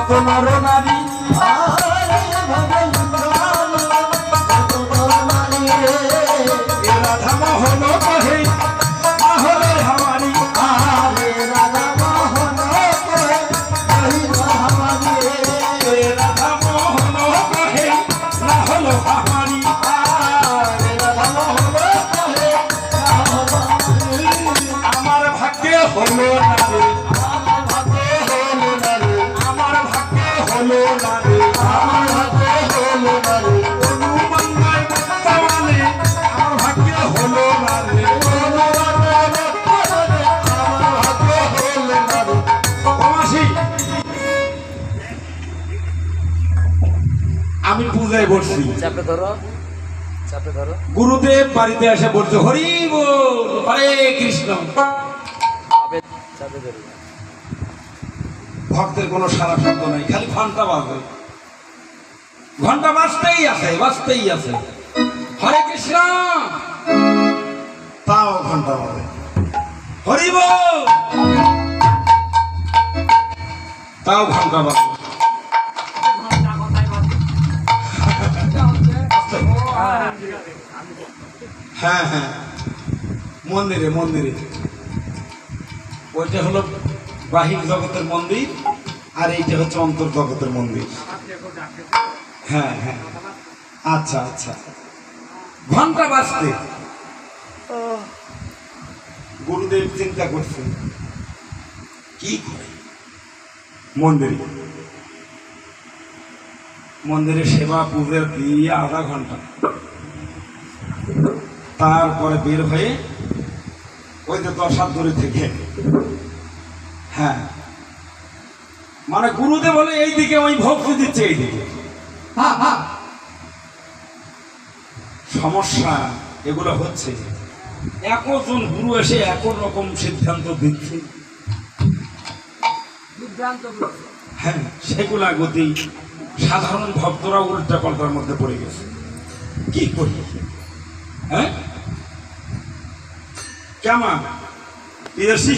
কত নর নারী রাধা মোহন কহে তাহলে হামারি রাধা মোহন কহে না হলো হামারি আমার ভাগ্যে হলো না রে আমার ভাগ্যে হলো না রে অনুমন্দায় বর্তমানে আমার ভাগ্যে হলো না রে মাসি আমি পূজায় বসছি চাপে ধরো গুরুদেব বাড়িতে এসে বলছে হরি বল হরে কৃষ্ণ চাপে ধরো ভক্তের কোনো সারা শব্দ নাই খালি ঘন্টা বাজে ঘন্টা বাজতেই আছে হরে কৃষ্ণ তাও ঘন্টা বাজে হরি বল তাও ঘন্টা বাজে হ্যাঁ হ্যাঁ মন্দিরে ওইটা হলো বাহির জগতের মন্দির আর এইটা হচ্ছে অন্তর জগতের মন্দির হ্যাঁ হ্যাঁ আচ্ছা ঘন্টা বাজতে গুরুদেব চিন্তা করছেন কি করে মন্দিরে সেবা পূজা দিয়ে আধা ঘন্টা তারপরে বের হয়ে ওই যে 10 হাত দূরে থেকে হ্যাঁ মানে গুরুদেব বলে এইদিকে ওই ভক্তি দিচ্ছে এইদিকে সমস্যা এগুলো হচ্ছে একজন গুরু এসে এক রকম সিদ্ধান্ত দিচ্ছে হ্যাঁ সেগুলা গতি সাধারণ ভক্তরা উল্টা পাল্টার মধ্যে পড়ে গেছে কি করি হ্যাঁ কেমন এসি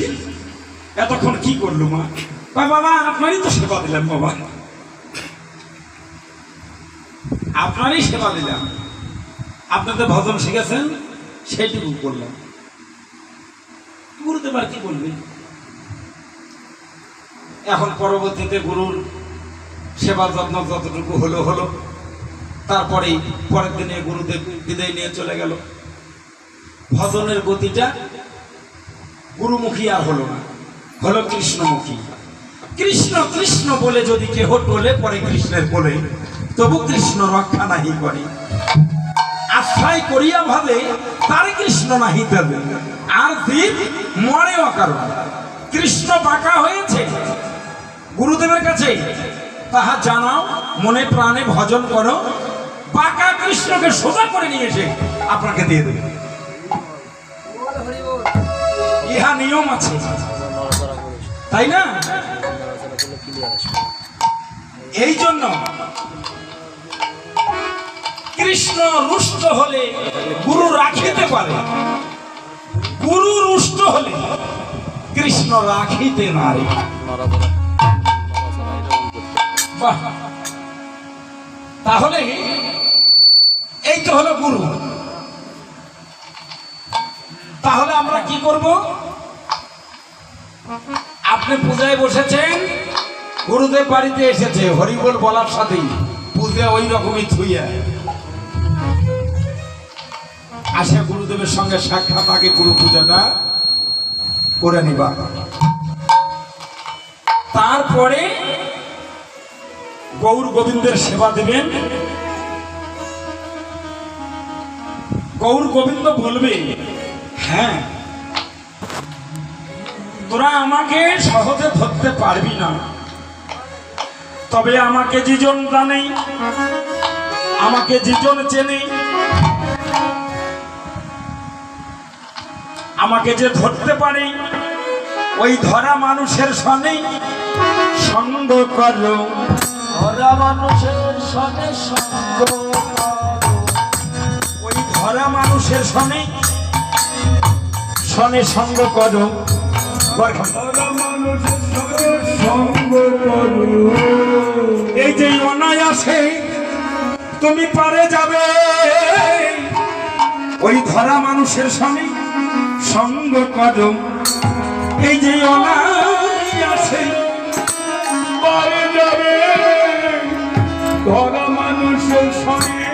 এতক্ষণ কি করলো মা বাবা আপনারই তো সেবা দিলাম বাবা আপনারই সেবা দিলাম আপনাদের ভজন শিখেছেন সেইটুকু করলাম গুরুদেব আর কি বলবেন এখন পরবর্তীতে গুরুর সেবা যত্ন যতটুকু হলো তারপরেই পরের দিনে গুরুদেব বিদায় নিয়ে চলে গেল ভজনের গতিটা গুরুমুখী আর হলো না হলো কৃষ্ণমুখী কৃষ্ণ বলে যদি কেহ তোলে পরে কৃষ্ণের বলে তবু কৃষ্ণ রক্ষা নাহি করে আশ্রয় করিয়া ভাবে তারে কৃষ্ণ নাহি দেবে আর জীব মরে অকারণ কৃষ্ণ বাঁকা হয়েছে গুরুদেবের কাছে তাহা জানাও মনে প্রাণে ভজন করো বাঁকা কৃষ্ণকে সোজা করে নিয়ে এসে আপনাকে দিয়ে দেবে ইহা নিয়ম আছে তাই না এই জন্য কৃষ্ণ রুষ্ট হলে গুরু রাখিতে পারে গুরু রুষ্ট হলে কৃষ্ণ রাখিতে নারে তাহলে এই তো হলো গুরু তাহলে আমরা কি করব আপনি পূজায় বসেছেন গুরুদেব বাড়িতে এসেছে হরিবল বলার সাথেই পূজা ওই রকমই থুইয়া আসে গুরুদেবের সঙ্গে সাক্ষাৎ আগে গুরু পূজাটা করে নিবা তারপরে গৌর গোবিন্দের সেবা দেবেন গৌর গোবিন্দ বলবে হ্যাঁ তোরা আমাকে সহজে ধরতে পারবি না তবে আমাকে যেজন জানে আমাকে যেজন চেনে আমাকে যে ধরতে পারে ওই ধরা মানুষের সনে সঙ্গ করো ধরা মানুষের সনে সঙ্গ ওই ধরা মানুষের সনে সনে সঙ্গ করো ধরা মানুষের সঙ্গে সঙ্গ করো তুমি পারে যাবে ওই ধরা মানুষের স্বামী সঙ্গ করো এই যে অনাই আসে পারে যাবে ধরা মানুষের সঙ্গে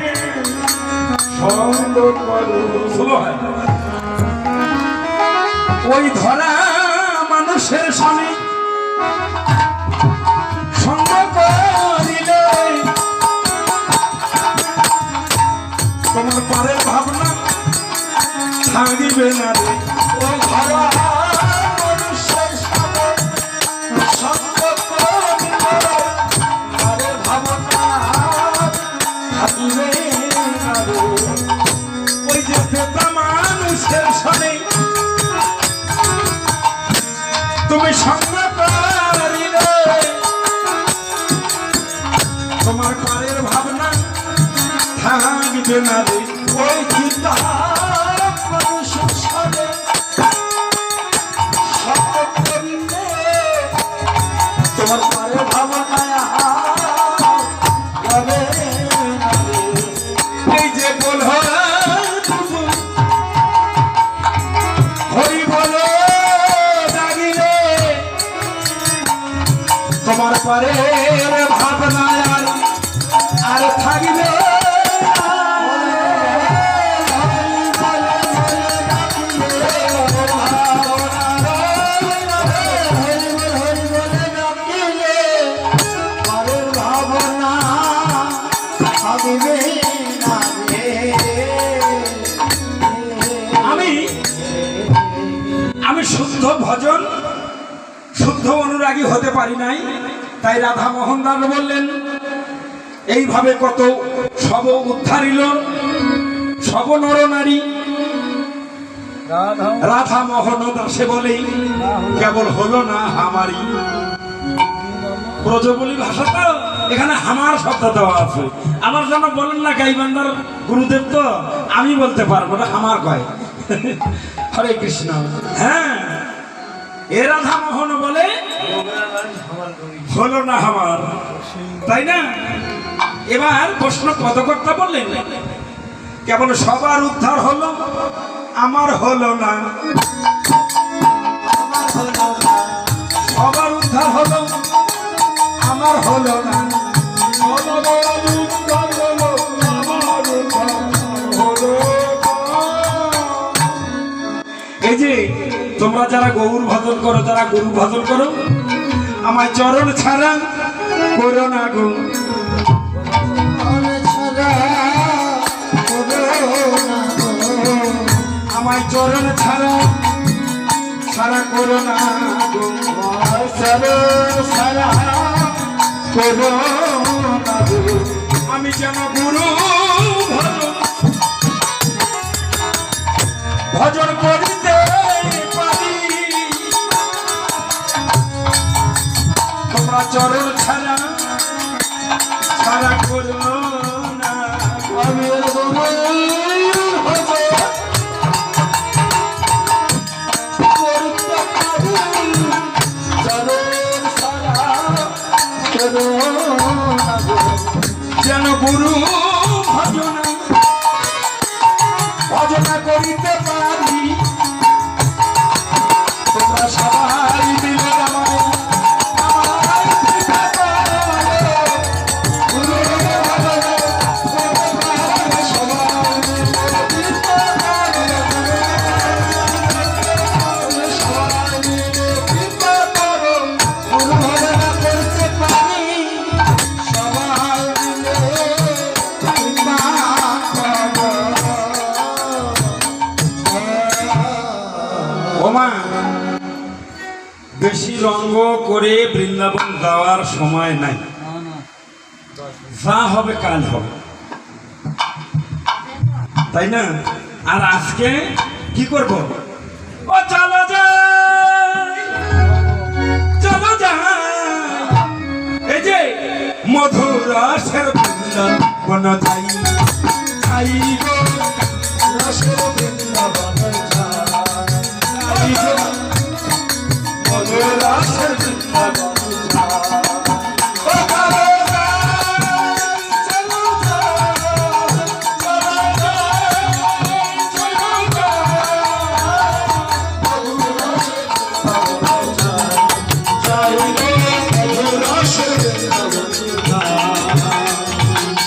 সঙ্গ করো। ওই ধরা মানুষের স্বামী সঙ্গ করিলে তোমার পরের ভাবনা থাকবে না রে। ওই ধরা মানুষের সাথে সঙ্গ করিলে পরের ভাবনা থাকবে না রে। ওই যে পেতা মানুষের সাথে তুমি সঙ্গ করিলে তোমার পরের ভাবনা থাকবে না রে। ওই চিন্তা মানুষের সাথে সঙ্গ করিলে তোমার পরের ভাবনা হবে না রে। এই যে বল হরি বলো জাগিলে তোমার পরের ভাবনা আর থাকবে আমি শুদ্ধ ভজন শুদ্ধ অনুরাগী হতে পারি নাই, তাই রাধা মোহন দাস বললেন এইভাবে কত সব উদ্ধারিল সব নরনারী। রাধা মোহন দাসে বলে কেবল হলো না আমারই। ব্রজবলি ভাষা তো এখানে আমার শব্দ দেওয়া আছে। আমার জন্য বলেন না গাইবান্ধার গুরুদেব, তো আমি বলতে পারবো না, আমার কয় হরে কৃষ্ণ। হ্যাঁ, এ রাধা মোহন বলে হলো না আমার, তাই না? এবার প্রশ্ন পদকর্তা বললেন কেবল সবার উদ্ধার হলো আমার হলো না। সবার উদ্ধার হলো আমার হলো না। এই যে তোমরা যারা গৌর ভজন করো, যারা গুরু ভজন করো, আমায় চরণ ছাড়া করো না গো। আমায় চরণ ছাড়া ছাড়া করো না গো। ছাড়া করো না গো। আমি যেন গুরু ভজন করিতে পারি, তোমরা চরণ ছাড়া ছাড়া করো না। আমি যেন গুরু ভজনা ভজনা করিতে পারি, তোমরা সবাই মিলে বেশি রঙ্গ করে বৃন্দাবন যাওয়ার সময় নাই। যা হবে কাল হবে, তাই না? আর আজকে কি করব? ও চলো যাই, চলো যাই, এই যে মধুর রসের বৃন্দাবন যাই।